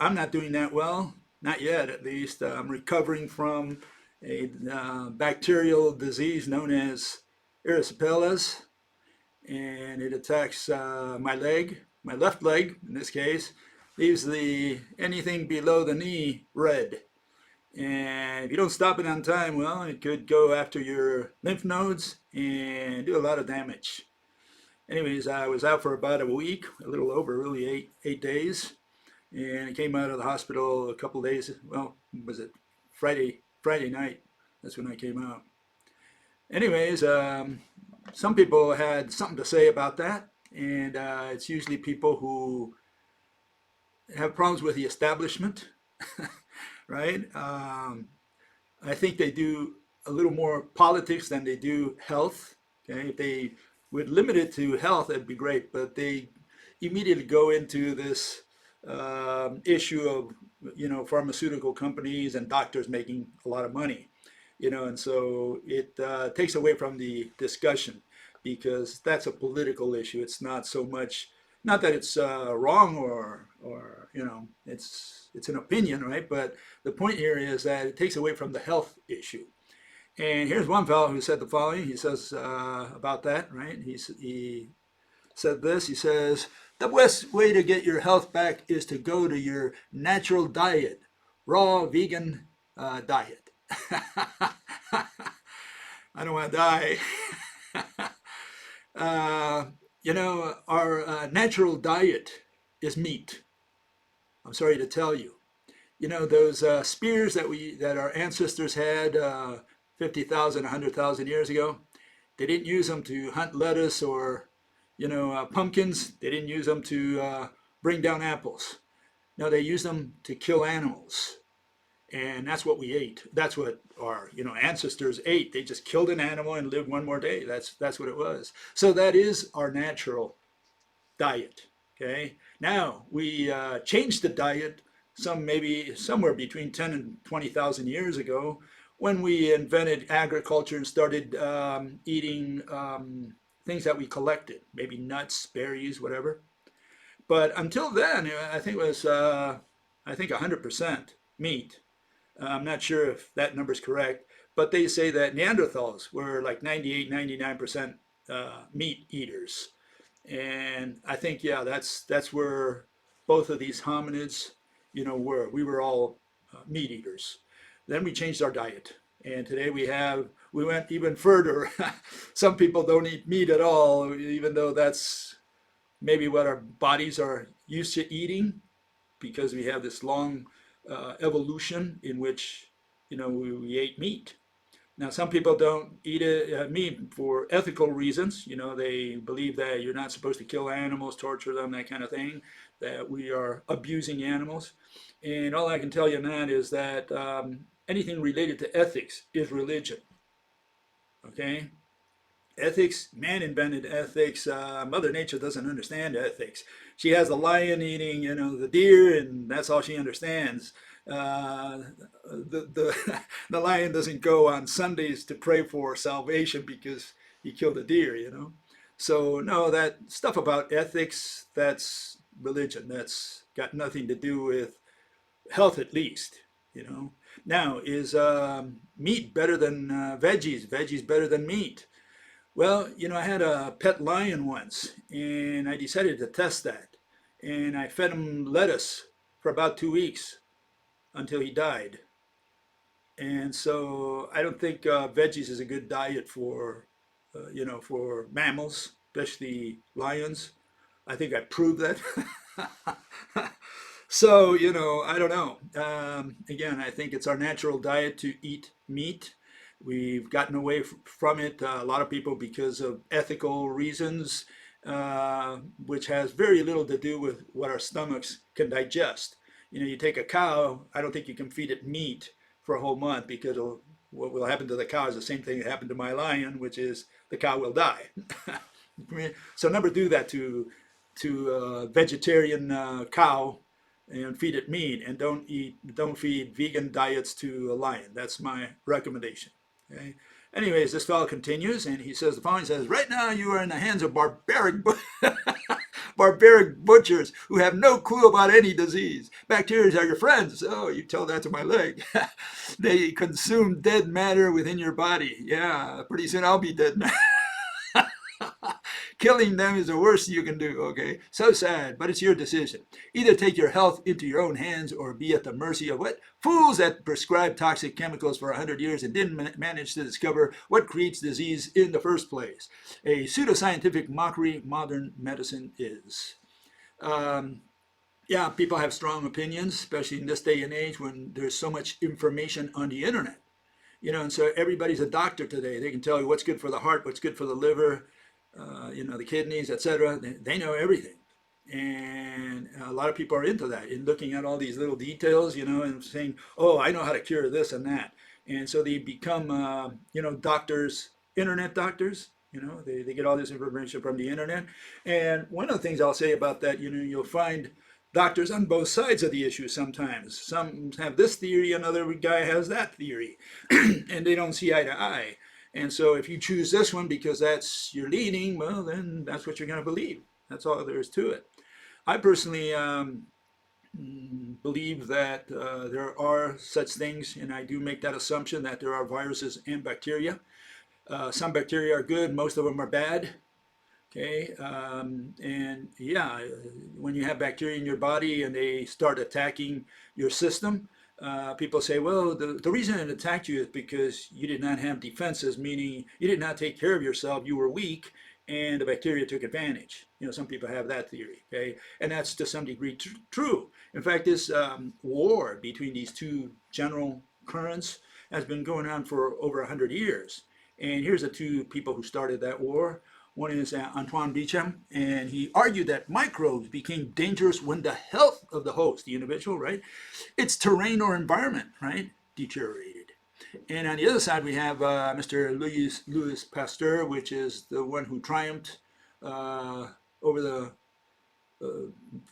I'm not doing that well, not yet at least. I'm recovering from a bacterial disease known as erysipelas, and it attacks my leg, my left leg in this case, leaves the anything below the knee red. And if you don't stop it on time, well, it could go after your lymph nodes and do a lot of damage. Anyways, I was out for about a week, a little over, really eight days, and I came out of the hospital a couple of days. Well, was it Friday night? That's when I came out. Anyways, some people had something to say about that, and it's usually people who have problems with the establishment, right? I think they do a little more politics than they do health. Okay, if they would limit it to health, that'd be great. But they immediately go into this issue of pharmaceutical companies and doctors making a lot of money, and so it takes away from the discussion because that's a political issue. It's not so much, not that it's wrong or it's an opinion, right? But the point here is that it takes away from the health issue. And here's one fellow who said the following. He says about that, right? He said this. He says, the best way to get your health back is to go to your natural diet, raw vegan diet. I don't want to die. Our natural diet is meat. I'm sorry to tell you. Those spears that our ancestors had 50,000, 100,000 years ago, they didn't use them to hunt lettuce or, pumpkins. They didn't use them to bring down apples. No, they used them to kill animals. And that's what we ate. That's what our, ancestors ate. They just killed an animal and lived one more day. That's what it was. So that is our natural diet. Okay. Now we changed the diet maybe somewhere between 10 and 20,000 years ago when we invented agriculture and started eating things that we collected, maybe nuts, berries, whatever. But until then, I think it was 100% meat. I'm not sure if that number is correct, but they say that Neanderthals were like 98, 99% meat eaters. And I think, yeah, that's where both of these hominids, were. We were all meat eaters. Then we changed our diet. And today we went even further. Some people don't eat meat at all, even though that's maybe what our bodies are used to eating, because we have this long evolution in which, we ate meat. Now, some people don't eat meat for ethical reasons. They believe that you're not supposed to kill animals, torture them, that kind of thing, that we are abusing animals. And all I can tell you on that is that anything related to ethics is religion. Okay? Ethics, man invented ethics. Mother Nature doesn't understand ethics. She has the lion eating, the deer, and that's all she understands. The lion doesn't go on Sundays to pray for salvation because he killed a deer. So no, that stuff about ethics, that's religion. That's got nothing to do with health, at least. Now, is meat better than veggies? Veggies better than meat? Well, I had a pet lion once, and I decided to test that. And I fed him lettuce for about 2 weeks until he died. And so I don't think veggies is a good diet for mammals, especially lions. I think I proved that. So, I don't know. Again, I think it's our natural diet to eat meat. We've gotten away from it, a lot of people, because of ethical reasons, which has very little to do with what our stomachs can digest. You take a cow, I don't think you can feed it meat for a whole month because what will happen to the cow is the same thing that happened to my lion, which is the cow will die. So never do that to a vegetarian cow and feed it meat, and don't feed vegan diets to a lion. That's my recommendation. Okay. Anyways, this fellow continues, and he says the following. He says, right now you are in the hands of barbaric barbaric butchers who have no clue about any disease. Bacteria are your friends. Oh, you tell that to my leg. They consume dead matter within your body. Yeah, pretty soon I'll be dead matter. Killing them is the worst you can do, okay? So sad, but it's your decision. Either take your health into your own hands or be at the mercy of what? Fools that prescribe toxic chemicals for 100 years and didn't manage to discover what creates disease in the first place. A pseudoscientific mockery modern medicine is. Um, yeah, people have strong opinions, especially in this day and age when there's so much information on the internet. And so everybody's a doctor today. They can tell you what's good for the heart, what's good for the liver, the kidneys, etc. They know everything. And a lot of people are into that, in looking at all these little details, and saying, oh, I know how to cure this and that. And so they become, doctors, internet doctors. They get all this information from the internet. And one of the things I'll say about that, you'll find doctors on both sides of the issue sometimes. Some have this theory, another guy has that theory, and they don't see eye to eye. And so if you choose this one because that's your leaning, well, then that's what you're going to believe. That's all there is to it. I personally believe that there are such things, and I do make that assumption that there are viruses and bacteria. Some bacteria are good, most of them are bad. Okay, and yeah, when you have bacteria in your body and they start attacking your system, people say, well, the reason it attacked you is because you did not have defenses, meaning you did not take care of yourself, you were weak, and the bacteria took advantage. Some people have that theory, okay? And that's to some degree true. In fact, this war between these two general currents has been going on for over 100 years. And here's the two people who started that war. One is Antoine Béchamp, and he argued that microbes became dangerous when the health of the host, the individual, right, its terrain or environment, right, deteriorated. And on the other side, we have Mr. Louis Pasteur, which is the one who triumphed over the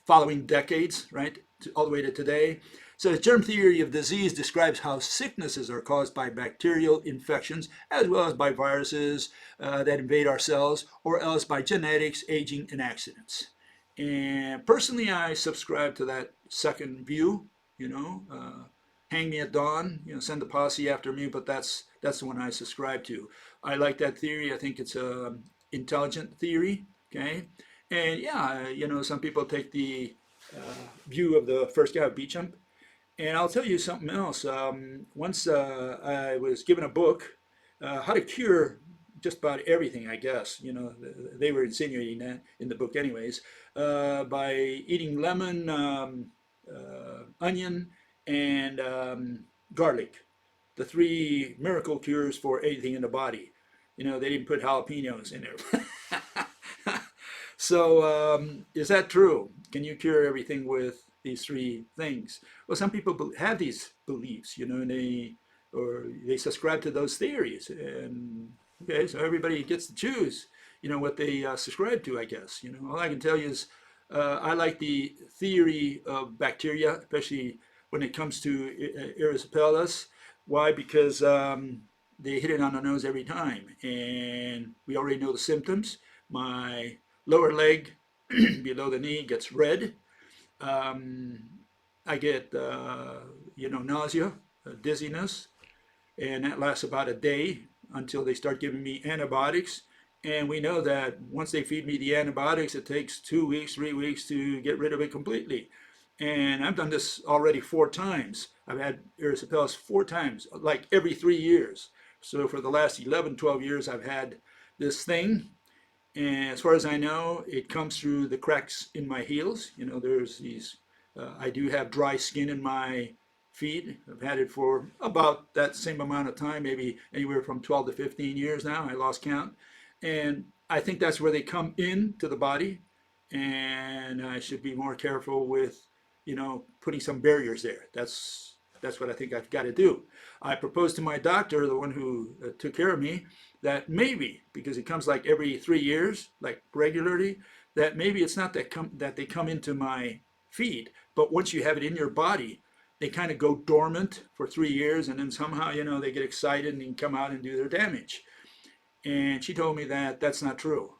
following decades, right, all the way to today. So the germ theory of disease describes how sicknesses are caused by bacterial infections as well as by viruses that invade our cells, or else by genetics, aging, and accidents. And personally, I subscribe to that second view, hang me at dawn, send the posse after me, but that's the one I subscribe to. I like that theory. I think it's an intelligent theory, okay? And yeah, some people take the view of the first guy, Béchamp. And I'll tell you something else. Once I was given a book, how to cure just about everything, I guess. They were insinuating that in the book anyways, by eating lemon, onion, and garlic. The three miracle cures for anything in the body. They didn't put jalapenos in there. So is that true? Can you cure everything with these three things? Well, some people have these beliefs, and they subscribe to those theories, and okay, so everybody gets to choose, what they subscribe to, I guess. All I can tell you is I like the theory of bacteria, especially when it comes to erysipelas. Why? Because they hit it on the nose every time, and we already know the symptoms. My lower leg below the knee gets red. I get, nausea, dizziness, and that lasts about a day until they start giving me antibiotics. And we know that once they feed me the antibiotics, it takes 2 weeks, 3 weeks to get rid of it completely. And I've done this already 4 times. I've had erysipelas 4 times, like every 3 years. So for the last 11, 12 years, I've had this thing. And as far as I know, it comes through the cracks in my heels. There's these, I do have dry skin in my feet. I've had it for about that same amount of time, maybe anywhere from 12 to 15 years now. I lost count. And I think that's where they come into the body. And I should be more careful with, putting some barriers there. That's what I think I've got to do. I proposed to my doctor, the one who took care of me, that maybe, because it comes like every 3 years, like regularly, that maybe it's not that they come into my feet, but once you have it in your body, they kind of go dormant for 3 years, and then somehow, they get excited and come out and do their damage. And she told me that that's not true.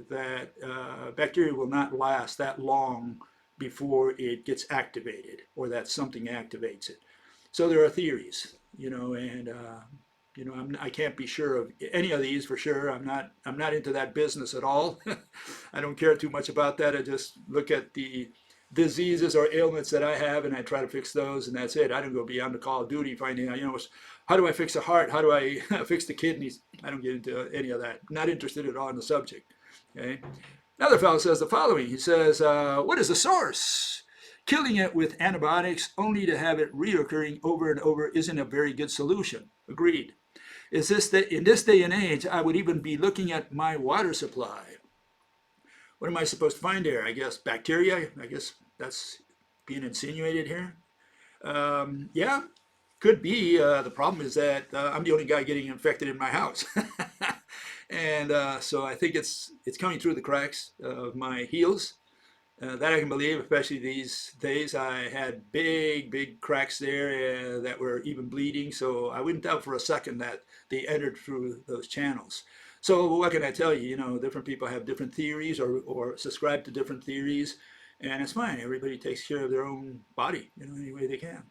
that bacteria will not last that long before it gets activated or that something activates it. So there are theories, and I can't be sure of any of these for sure. I'm not into that business at all. I don't care too much about that. I just look at the diseases or ailments that I have and I try to fix those, and that's it. I don't go beyond the call of duty finding out, how do I fix the heart? How do I fix the kidneys? I don't get into any of that. Not interested at all in the subject. Okay. Another fellow says the following. He says, what is the source? Killing it with antibiotics only to have it reoccurring over and over isn't a very good solution. Agreed. Is this that in this day and age, I would even be looking at my water supply. What am I supposed to find there? I guess bacteria. I guess that's being insinuated here. Yeah, could be. The problem is that I'm the only guy getting infected in my house. And so I think it's coming through the cracks of my heels. That I can believe, especially these days. I had big cracks there that were even bleeding, so I wouldn't doubt for a second that they entered through those channels. So what can I tell you? Different people have different theories or subscribe to different theories, and it's fine. Everybody takes care of their own body, any way they can.